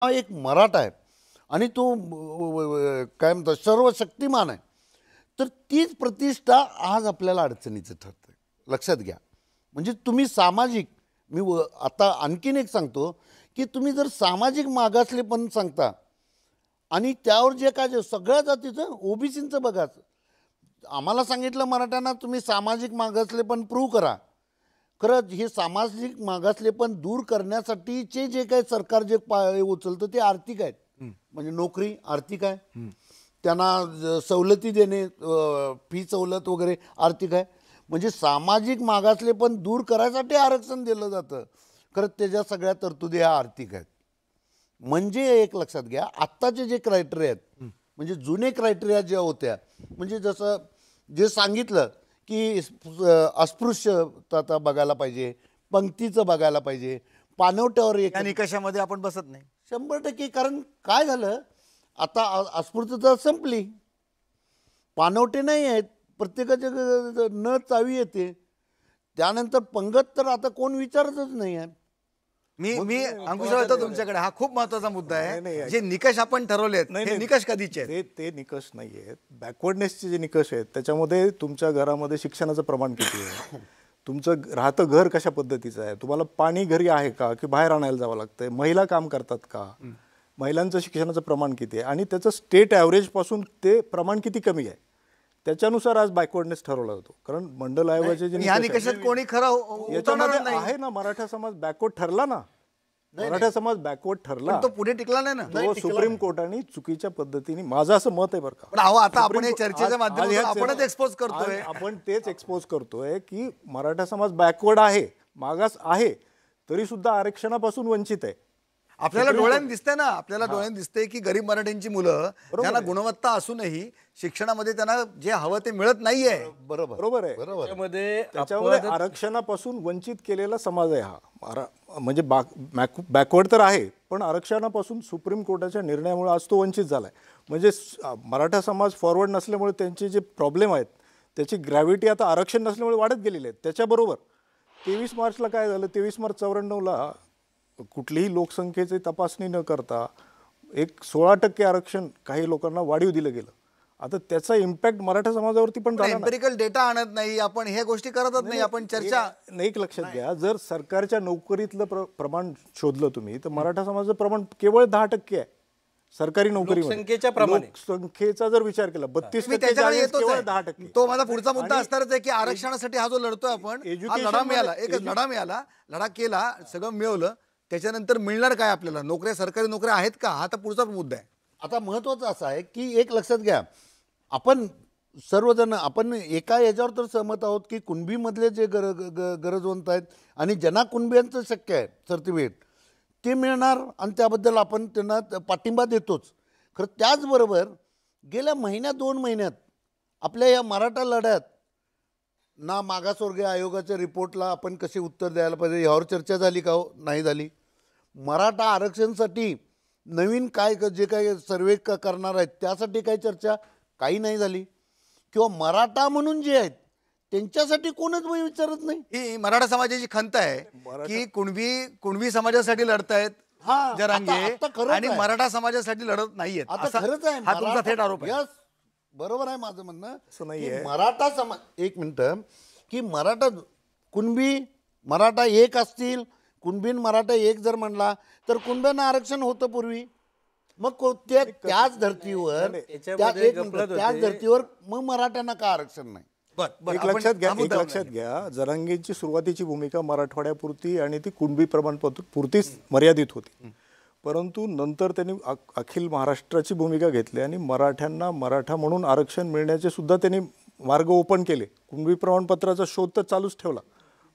हा एक मराठा आहे आणि तो काय म्हणतात सर्वशक्तिमान आहे, तर तीच प्रतिष्ठा आज आपल्याला अडचणीचं ठरते. लक्षात घ्या. म्हणजे तुम्ही सामाजिक, आता आणखीन एक सांगतो की तुम्ही जर सामाजिक मागासले पण सांगता आणि त्यावर जे काय सगळ्या जातीचं ओबीसीचं बघा, आम्हाला सांगितलं मराठ्यांना तुम्ही सामाजिक मागासले पण प्रूव्ह करा. खरंच हे सामाजिक मागासले पण दूर करण्यासाठीचे जे काही सरकार जे उचलतं ते आर्थिक आहेत. म्हणजे नोकरी आर्थिक आहे, त्यांना सवलती देणे, फी सवलत वगैरे आर्थिक आहे. म्हणजे सामाजिक मागासले पण दूर करायसाठी आरक्षण दिलं जातं. खरंच त्याच्या सगळ्या तरतुदी ह्या आर्थिक आहेत. म्हणजे एक लक्षात घ्या, आत्ताचे जे क्रायटेरिया आहेत म्हणजे जुने क्रायटेरिया ज्या होत्या, म्हणजे जसं जे सांगितलं की अस्पृश्यता बघायला पाहिजे, पंक्तीचं बघायला पाहिजे, पाणवट्यावर एक निकषामध्ये आपण बसत नाही 100%. कारण काय झालं, आता अस्पृश्यता संपली, पाणवटे नाही आहेत, प्रत्येकाच्या न चावी येते. त्यानंतर पंगत तर आता कोण विचारतच नाही आहे. मी अंकुशराव येतो तुमच्याकडे. हा खूप महत्वाचा मुद्दा आहे. जे निकष आपण ठरवलेत हे निकष कधीचे आहेत? ते निकष नाही आहेत. बॅकवर्डनेसचे जे निकष आहेत त्याच्यामध्ये तुमच्या घरामध्ये शिक्षणाचं प्रमाण किती आहे, तुमचं राहतं घर कशा पद्धतीचं आहे, तुम्हाला पाणी घरी आहे का की बाहेर आणायला जावं लागतंय, महिला काम करतात का, महिलांचं शिक्षणाचं प्रमाण किती आहे आणि त्याचं स्टेट ॲव्हरेजपासून ते प्रमाण किती कमी आहे, त्याच्यानुसार आज बॅकवर्डनेस ठरवला जातो. कारण मंडल आयोगाचे जे निकषात कोणी खरं आहे ना, मराठा समाज बॅकवर्ड ठरला ना, मराठा समाज बॅकवर्ड ठरला, तो पुढे टिकला नाही ना. तो सुप्रीम कोर्टाने चुकीच्या पद्धतीने, माझं असं मत आहे बरं का. पण आता आपण हे चर्चेच्या माध्यमातून आपणच एक्सपोज करतोय, आपण तेच एक्सपोज करतोय की मराठा समाज बॅकवर्ड आहे, मागास आहे, तरी सुद्धा आरक्षणापासून वंचित आहे. आपल्याला डोळ्याने दिसतंय ना, आपल्याला डोळ्याने दिसतंय की गरीब मराठ्यांची मुलं ज्यांना गुणवत्ता असूनही शिक्षणामध्ये त्यांना जे हवं ते मिळत नाहीये. बरोबर आहे. त्याच्यामध्ये आरक्षणापासून वंचित केलेला समाज आहे हा. म्हणजे बॅकवर्ड तर आहे, पण आरक्षणापासून सुप्रीम कोर्टाच्या निर्णयामुळे आज तो वंचित झालाय. म्हणजे मराठा समाज फॉरवर्ड नसल्यामुळे त्यांचे जे प्रॉब्लेम आहेत त्याची ग्रॅव्हिटी आता आरक्षण नसल्यामुळे वाढत गेलेली आहेत. त्याच्याबरोबर 23 मार्चला काय झालं, 23 मार्च 94ला कुठलीही लोकसंख्येची तपासणी न करता एक 16% आरक्षण काही लोकांना वाढीव दिलं गेलं. आता त्याचा इम्पॅक्ट मराठा समाजावरती पण झाला. एम्पिरिकल डेटा आणत नाही आपण, हे गोष्टी करतच नाही आपण. चर्चा एक लक्षात घ्या, जर सरकारच्या नोकरीतलं प्रमाण शोधलं तुम्ही तर मराठा समाजाचं प्रमाण केवळ 10% आहे सरकारी नोकरी. लोकसंख्येचा जर विचार केला 32%, तो माझा पुढचा मुद्दा असणारच आहे की आरक्षणासाठी हा जो लढतोय आपण, लढा मिळाला, एकच लढा मिळाला, लढा केला, सगळं मिळवलं, त्याच्यानंतर मिळणार काय आपल्याला? नोकऱ्या, सरकारी नोकऱ्या आहेत का? हा तर पुढचा मुद्दा आहे. आता महत्त्वाचं असं आहे की एक लक्षात घ्या, आपण सर्वजण आपण एका याच्यावर तर सहमत आहोत की कुणबीमधले जे गरजवंत आहेत आणि ज्यांना कुणबियांचं शक्य आहे सर्टिफिकेट ते मिळणार आणि त्याबद्दल आपण त्यांना पाठिंबा देतोच. खरं त्याचबरोबर गेल्या महिन्यात 2 महिन्यात आपल्या या मराठा लढ्यात ना मागासवर्गीय आयोगाच्या रिपोर्टला आपण कसे उत्तर द्यायला पाहिजे यावर चर्चा झाली का? हो, नाही झाली. मराठा आरक्षणासाठी नवीन काय जे काही सर्वे करणार आहेत त्यासाठी काही चर्चा काही नाही झाली. किंवा मराठा म्हणून जे आहेत त्यांच्यासाठी कोणच विचारत नाही. ही मराठा समाजाची खंत आहे की कुणबी समाजासाठी लढतायत जरांगे आणि मराठा समाजासाठी लढत नाहीयेत. आता खरंच आहे, हा तुमचा थेट आरोप आहे. बरोबर आहे माझं म्हणणं. मराठा समाज, एक मिनिट, की कुणबी मराठा एक असतील, कुणबीन मराठा एक जर म्हणला तर कुणब्यांना आरक्षण होतं पूर्वी. मग त्याच धर्तीवर मग मराठ्यांना का आरक्षण नाही? एक लक्षात घ्या, जरांगेंची सुरुवातीची भूमिका मराठवाड्यापुरती आणि ती कुणबी प्रमाणपत्र पुरतीच मर्यादित होती. परंतु नंतर त्यांनी अखिल महाराष्ट्राची भूमिका घेतली आणि मराठ्यांना मराठा म्हणून आरक्षण मिळण्याचे सुद्धा त्यांनी मार्ग ओपन केले. कुणबी प्रमाणपत्राचा शोध तर चालूच ठेवला.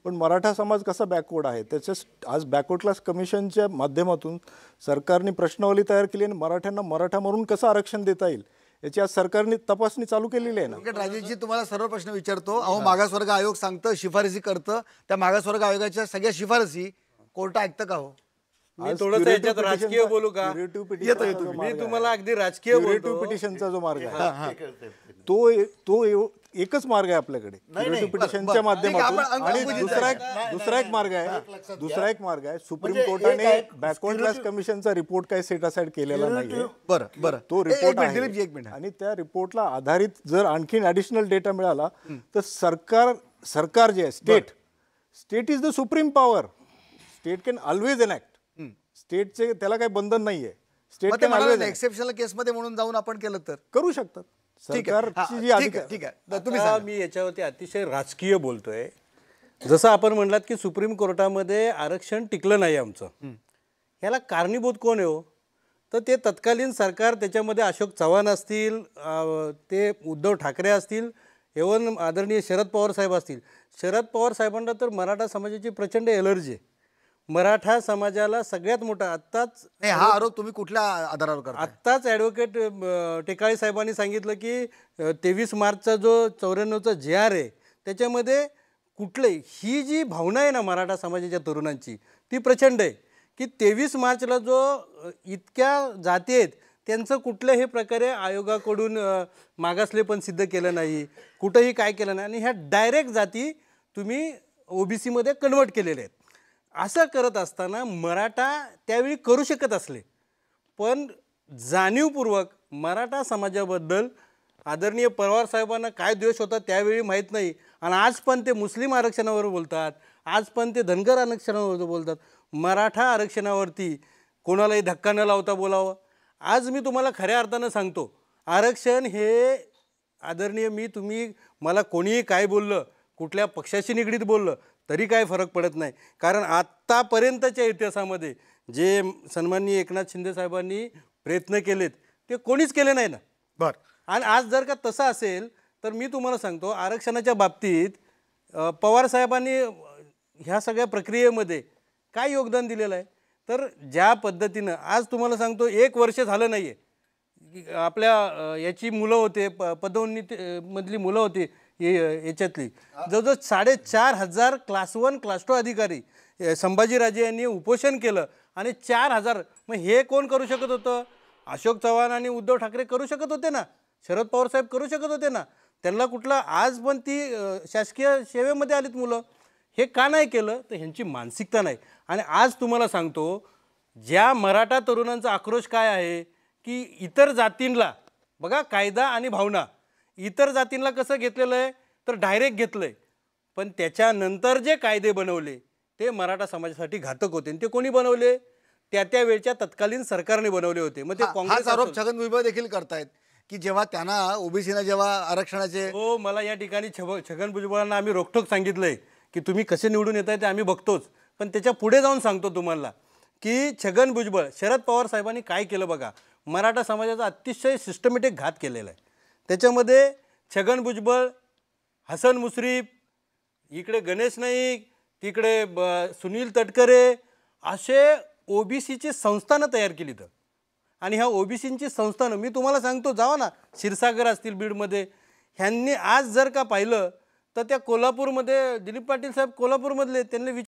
पण मराठा समाज कसा बॅकवर्ड आहे त्याच्या आज बॅकवर्ड क्लास कमिशनच्या माध्यमातून सरकारने प्रश्नावली तयार केली आणि मराठ्यांना मराठा म्हणून कसं आरक्षण देता येईल याची आज सरकारने तपासणी चालू केलेली आहे ना. राजेशजी, तुम्हाला सर्व प्रश्न विचारतो. मागासवर्ग आयोग सांगतं, शिफारसी करतं, त्या मागासवर्ग आयोगाच्या सगळ्या शिफारसी कोर्ट ऐकतं का? हो, मी थोडंसं याच्यात राजकीय बोलू का? मी तुम्हाला अगदी राजकीय पिटिशनचा जो मार्ग आहे तो एकच मार्ग आहे आपल्याकडे पिटिशनच्या माध्यमातून. आणि दुसरा एक मार्ग आहे सुप्रीम कोर्टाने बॅकवर्ड क्लास कमिशनचा रिपोर्ट काही सेट असाइड केलेला नाहीये. बरं तो रिपोर्ट आहे आणि त्या रिपोर्टला आधारित जर आणखीन ऍडिशनल डेटा मिळाला तर सरकार जे आहे state is the supreme power. State can always enact. स्टेटचे त्याला काही बंधन नाहीये. स्टेट कॅन ऑलवेज एक्सेप्शनल केसमध्ये म्हणून जाऊन आपण केलं तर करू शकतात. सरकारची जी ठीक आहे तुम्ही आता मी याच्यावरती अतिशय राजकीय बोलतोय. जसं आपण म्हणलात की सुप्रीम कोर्टामध्ये आरक्षण टिकलं नाही आमचं, ह्याला कारणीभूत कोण आहे हो? तर ते तत्कालीन सरकार, त्याच्यामध्ये अशोक चव्हाण असतील, ते उद्धव ठाकरे असतील, एवन आदरणीय शरद पवार साहेब असतील. शरद पवार साहेबांना तर मराठा समाजाची प्रचंड एलर्जी आहे. मराठा समाजाला सगळ्यात मोठा आत्ताच हा आरोप तुम्ही कुठल्या आधारावर करता? आत्ताच ॲडव्होकेट टेकाळे साहेबांनी सांगितलं की 23 मार्चचा जो 94चा JR आहे त्याच्यामध्ये ही जी भावना आहे ना मराठा समाजाच्या तरुणांची ती प्रचंड आहे की 23 मार्चला जो इतक्या जाती आहेत त्यांचं कुठल्याही प्रकारे आयोगाकडून मागासलेपण सिद्ध केलं नाही, कुठंही काय केलं नाही, आणि ह्या डायरेक्ट जाती तुम्ही OBC मध्ये कन्वर्ट केलेले आहेत. असं करत असताना मराठा त्यावेळी करू शकत असले, पण जाणीवपूर्वक मराठा समाजाबद्दल आदरणीय पवार साहेबांना काय द्वेष होता त्यावेळी माहीत नाही, आणि आज पण ते मुस्लिम आरक्षणावर बोलतात, आज पण ते धनगर आरक्षणावर बोलतात. मराठा आरक्षणावरती कोणालाही धक्का न लावता बोलावं. आज मी तुम्हाला खऱ्या अर्थानं सांगतो, आरक्षण हे आदरणीय तुम्ही मला कोणीही काय बोललं, कुठल्या पक्षाशी निगडीत बोललं तरी काय फरक पडत नाही. कारण आत्तापर्यंतच्या इतिहासामध्ये जे सन्माननीय एकनाथ शिंदे साहेबांनी प्रयत्न केलेत ते कोणीच केले नाही ना. बरं. आणि आज जर का तसं असेल तर मी तुम्हाला सांगतो, आरक्षणाच्या बाबतीत पवार साहेबांनी ह्या सगळ्या प्रक्रियेमध्ये काय योगदान दिलेलं आहे? तर ज्या पद्धतीनं आज तुम्हाला सांगतो 1 वर्ष झालं नाही आहे, आपल्या याची मुलं होते, पदोन्नतीमधली मुलं होती याच्यातली जवळजवळ 4,500 क्लास 1 क्लास 2 अधिकारी संभाजीराजे यांनी उपोषण केलं, आणि 4,000. मग हे कोण करू शकत होतं? अशोक चव्हाण आणि उद्धव ठाकरे करू शकत होते ना, शरद पवार साहेब करू शकत होते ना. त्यांना कुठलं आज पण ती शासकीय सेवेमध्ये आलीत मुलं. हे का नाही केलं? तर ह्यांची मानसिकता नाही. आणि आज तुम्हाला सांगतो, ज्या मराठा तरुणांचा आक्रोश काय आहे की इतर जातींना बघा, कायदा आणि भावना, इतर जातींना कसं घेतलेलं आहे तर डायरेक्ट घेतलं आहे, पण त्याच्यानंतर जे कायदे बनवले ते मराठा समाजासाठी घातक होते. आणि ते कोणी बनवले? त्या वेळच्या तत्कालीन सरकारने बनवले होते. मग ते काँग्रेस आरोप छगन भुजबळ देखील करतायत की जेव्हा त्यांना ओबीसीना जेव्हा आरक्षणाचे हो, मला या ठिकाणी छगन भुजबळांना आम्ही रोखठोक सांगितलंय की तुम्ही कसे निवडून येताय ते आम्ही बघतोच, पण त्याच्या पुढे जाऊन सांगतो तुम्हाला की छगन भुजबळ, शरद पवार साहेबांनी काय केलं बघा, मराठा समाजाचा अतिशय सिस्टमॅटिक घात केलेला आहे. त्याच्यामध्ये छगन भुजबळ, हसन मुश्रीफ, इकडे गणेश नाईक, तिकडे सुनील तटकरे, असे OBCची संस्थानं तयार केली. तर आणि ह्या OBCची संस्थानं मी तुम्हाला सांगतो, जावा ना, क्षीरसागर असतील बीडमध्ये, ह्यांनी आज जर का पाहिलं तर त्या कोल्हापूरमध्ये दिलीप पाटील साहेब कोल्हापूरमधले, त्यांनी